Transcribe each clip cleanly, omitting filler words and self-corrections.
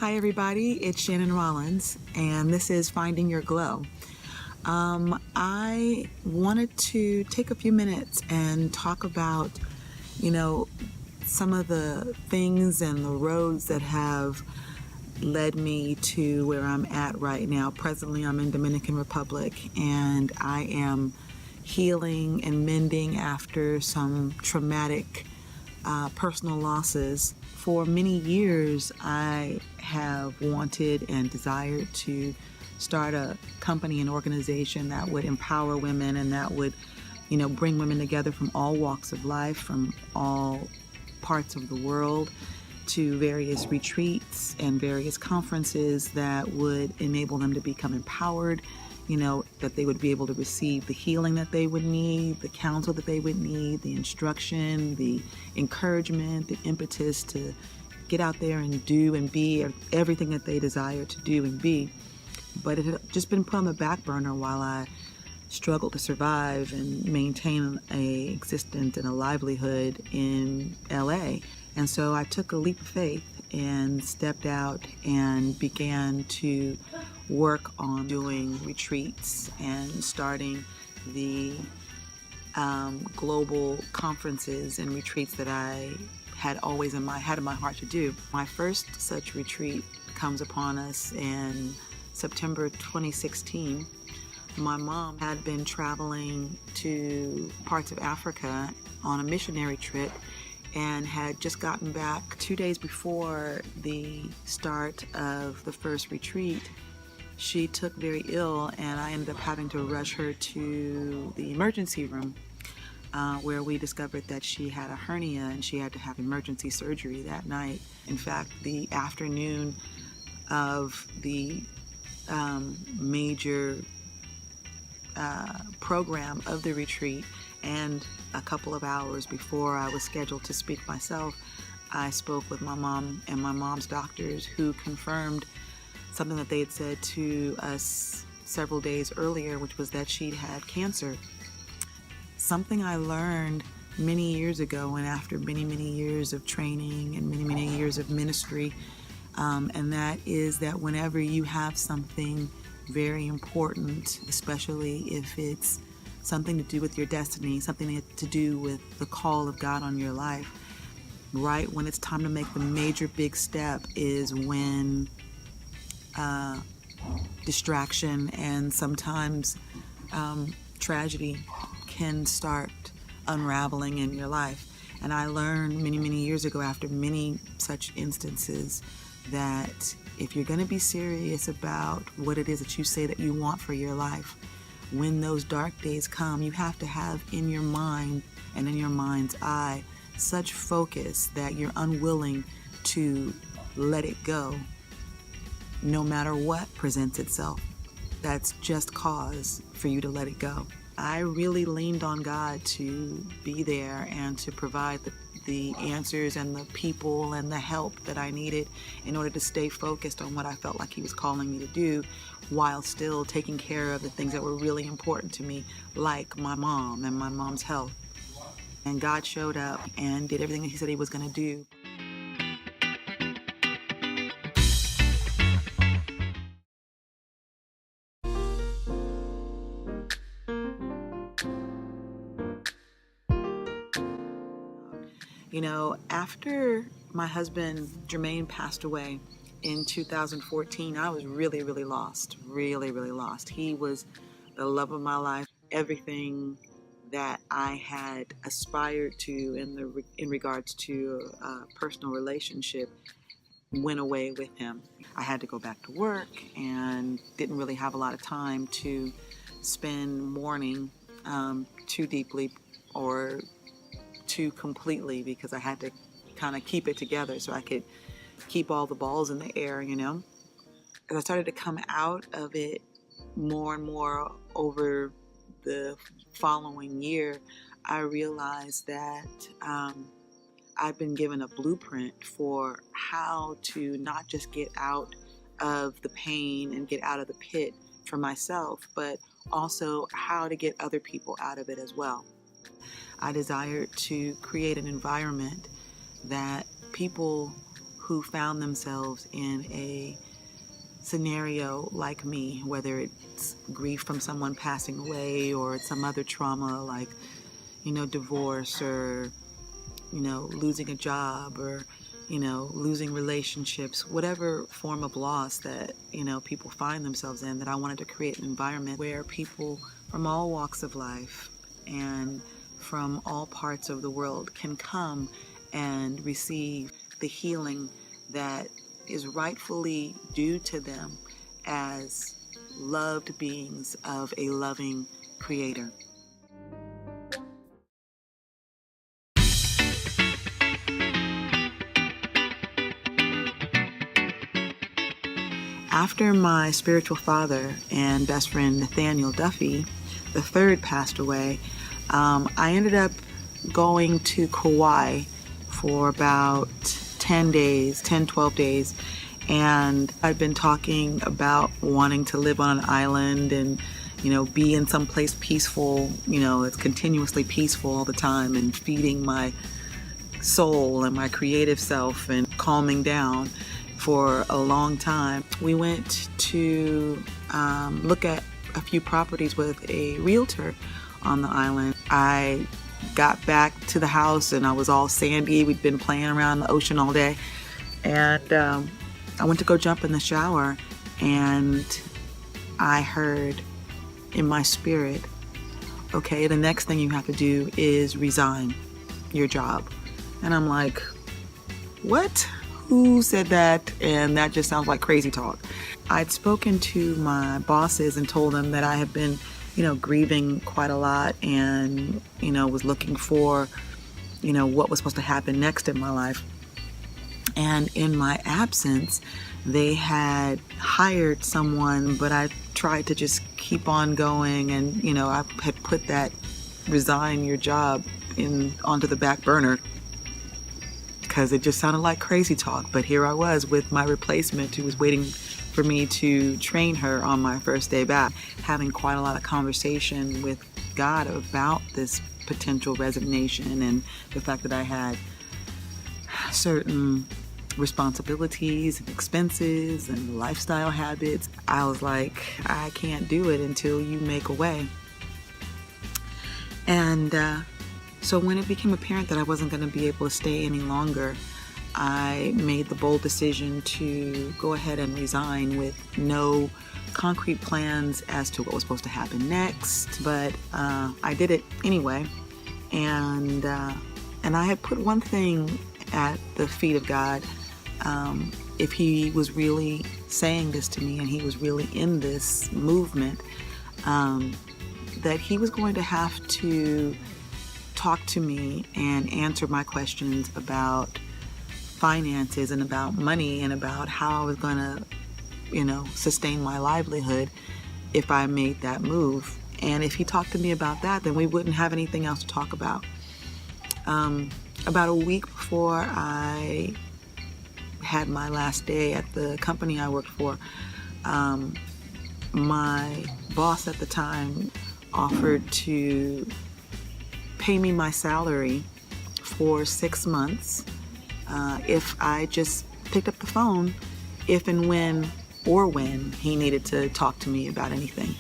Hi everybody, it's Shannon Rollins, and this is Finding Your Glow. I wanted to take a few minutes and talk about, some of the things and the roads that have led me to where I'm at right now. Presently, I'm in Dominican Republic, and I am healing and mending after some traumatic personal losses. For many years, I have wanted and desired to start a company and organization that would empower women and that would, bring women together from all walks of life, from all parts of the world, to various retreats and various conferences that would enable them to become empowered, that they would be able to receive the healing that they would need, the counsel that they would need, the instruction, the encouragement, the impetus to get out there and do and be everything that they desire to do and be. But it had just been put on the back burner while I struggled to survive and maintain a existence and a livelihood in LA. And so I took a leap of faith and stepped out and began to work on doing retreats and starting the global conferences and retreats that I had always had in my heart to do. My first such retreat comes upon us in September 2016. My mom had been traveling to parts of Africa on a missionary trip and had just gotten back 2 days before the start of the first retreat. She took very ill, and I ended up having to rush her to the emergency room where we discovered that she had a hernia and she had to have emergency surgery that night. In fact, the afternoon of the major program of the retreat, and a couple of hours before I was scheduled to speak myself, I spoke with my mom and my mom's doctors, who confirmed something that they had said to us several days earlier, which was that she'd had cancer. Something I learned many years ago, and after many, many years of training and many, many years of ministry, and that is that whenever you have something very important, especially if it's something to do with your destiny, something to do with the call of God on your life, right when it's time to make the major big step is when distraction and sometimes tragedy can start unraveling in your life. And I learned many, many years ago, after many such instances, that if you're going to be serious about what it is that you say that you want for your life, when those dark days come, you have to have in your mind and in your mind's eye such focus that you're unwilling to let it go, no matter what presents itself. That's just cause for you to let it go. I really leaned on God to be there and to provide the answers and the people and the help that I needed in order to stay focused on what I felt like He was calling me to do, while still taking care of the things that were really important to me, like my mom and my mom's health. And God showed up and did everything that He said He was going to do. After my husband Jermaine passed away in 2014, I was really, really lost. Really, really lost. He was the love of my life. Everything that I had aspired to in regards to a personal relationship went away with him. I had to go back to work and didn't really have a lot of time to spend mourning too deeply or too completely, because I had to kind of keep it together so I could keep all the balls in the air, As I started to come out of it more and more over the following year, I realized that I've been given a blueprint for how to not just get out of the pain and get out of the pit for myself, but also how to get other people out of it as well. I desired to create an environment that people who found themselves in a scenario like me, whether it's grief from someone passing away or it's some other trauma like, divorce or, losing a job or, losing relationships, whatever form of loss that, people find themselves in, that I wanted to create an environment where people from all walks of life and from all parts of the world can come and receive the healing that is rightfully due to them as loved beings of a loving Creator. After my spiritual father and best friend Nathaniel Duffy III passed away, I ended up going to Kauai for about 12 days. And I'd been talking about wanting to live on an island and, be in some place peaceful, it's continuously peaceful all the time and feeding my soul and my creative self and calming down for a long time. We went to look at a few properties with a realtor on the island. I got back to the house and I was all sandy. We'd been playing around the ocean all day. And I went to go jump in the shower and I heard in my spirit, okay, the next thing you have to do is resign your job. And I'm like, what? Who said that? And that just sounds like crazy talk. I'd spoken to my bosses and told them that I had been, grieving quite a lot and, was looking for, what was supposed to happen next in my life. And in my absence, they had hired someone, but I tried to just keep on going. And, I had put that resign your job onto the back burner because it just sounded like crazy talk. But here I was with my replacement who was waiting for me to train her on my first day back, having quite a lot of conversation with God about this potential resignation and the fact that I had certain responsibilities and expenses and lifestyle habits. I was like, I can't do it until you make a way. And so when it became apparent that I wasn't going to be able to stay any longer, I made the bold decision to go ahead and resign with no concrete plans as to what was supposed to happen next. But I did it anyway. And I had put one thing at the feet of God. If he was really saying this to me and he was really in this movement, that he was going to have to talk to me and answer my questions about finances and about money and about how I was going to, sustain my livelihood if I made that move. And if he talked to me about that, then we wouldn't have anything else to talk about. About a week before I had my last day at the company I worked for, my boss at the time offered to pay me my salary for 6 months if I just picked up the phone if and when he needed to talk to me about anything.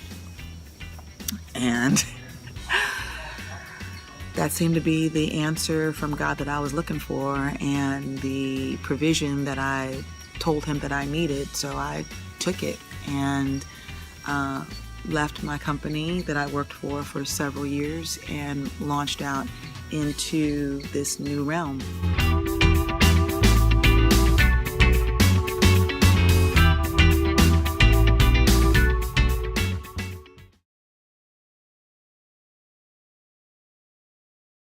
And that seemed to be the answer from God that I was looking for and the provision that I told him that I needed. So I took it and left my company that I worked for several years and launched out into this new realm.